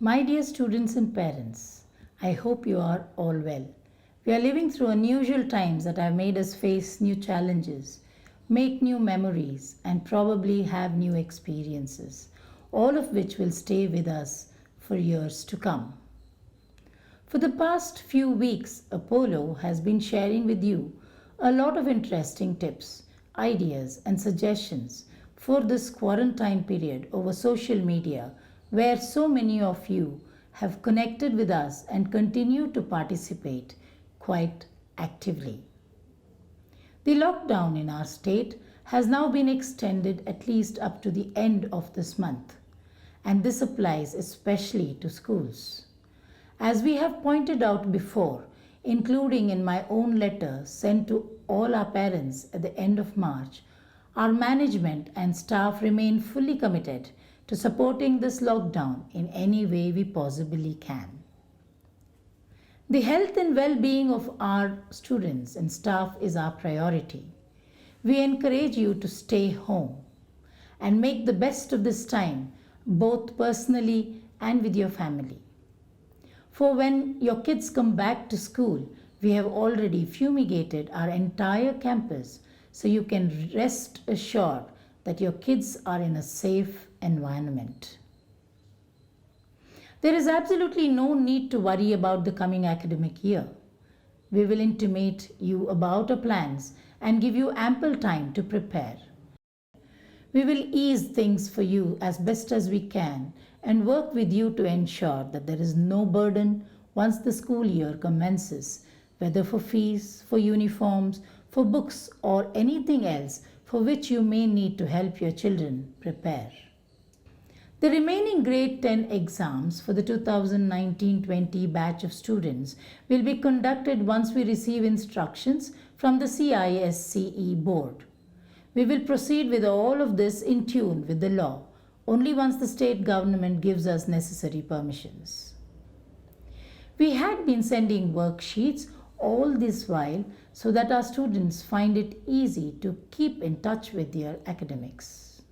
My dear students and parents, I hope you are all well. We are living through unusual times that have made us face new challenges, make new memories, and probably have new experiences, all of which will stay with us for years to come. For the past few weeks, Apollo has been sharing with you a lot of interesting tips, ideas, and suggestions for this quarantine period over social media, where so many of you have connected with us and continue to participate quite actively. The lockdown in our state has now been extended at least up to the end of this month, and this applies especially to schools. As we have pointed out before, including in my own letter sent to all our parents at the end of March, our management and staff remain fully committed to supporting this lockdown in any way we possibly can. The health and well-being of our students and staff is our priority. We encourage you to stay home and make the best of this time, both personally and with your family. For when your kids come back to school, we have already fumigated our entire campus so you can rest assured that your kids are in a safe environment. There is absolutely no need to worry about the coming academic year. We will intimate you about our plans and give you ample time to prepare. We will ease things for you as best as we can and work with you to ensure that there is no burden once the school year commences, whether for fees, for uniforms, for books, or anything else for which you may need to help your children prepare. The remaining grade 10 exams for the 2019-20 batch of students will be conducted once we receive instructions from the CISCE board. We will proceed with all of this in tune with the law only once the state government gives us necessary permissions. We had been sending worksheets all this while so that our students find it easy to keep in touch with their academics.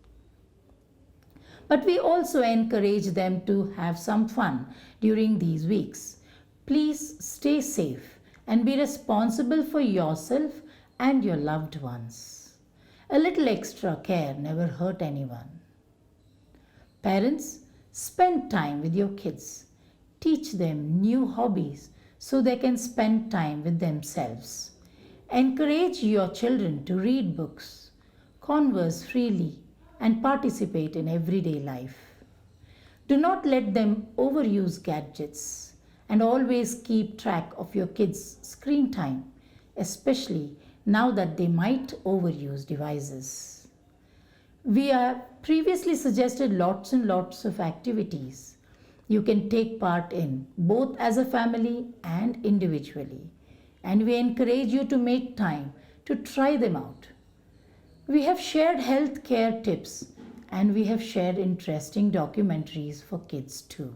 But we also encourage them to have some fun during these weeks. Please stay safe and be responsible for yourself and your loved ones. A little extra care never hurt anyone. Parents, spend time with your kids. Teach them new hobbies so they can spend time with themselves. Encourage your children to read books, converse freely, and participate in everyday life. Do not let them overuse gadgets and always keep track of your kids' screen time, especially now that they might overuse devices. We have previously suggested lots and lots of activities you can take part in, both as a family and individually, and we encourage you to make time to try them out. We have shared healthcare tips and we have shared interesting documentaries for kids too.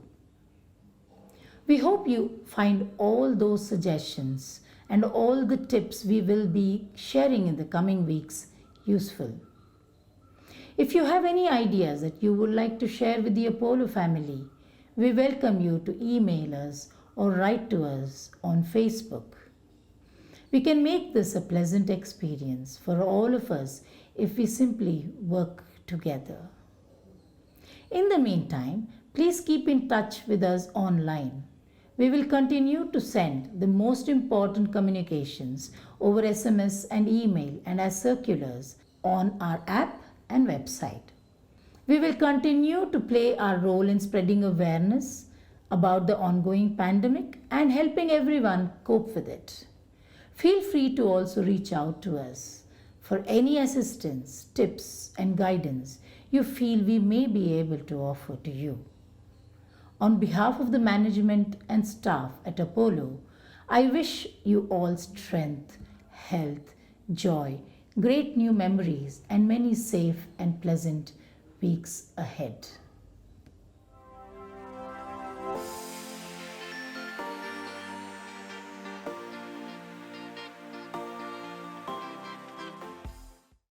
We hope you find all those suggestions and all the tips we will be sharing in the coming weeks useful. If you have any ideas that you would like to share with the Apollo family, we welcome you to email us or write to us on Facebook. We can make this a pleasant experience for all of us if we simply work together. In the meantime, please keep in touch with us online. We will continue to send the most important communications over SMS and email and as circulars on our app and website. We will continue to play our role in spreading awareness about the ongoing pandemic and helping everyone cope with it. Feel free to also reach out to us for any assistance, tips, and guidance you feel we may be able to offer to you. On behalf of the management and staff at Apollo, I wish you all strength, health, joy, great new memories, and many safe and pleasant weeks ahead.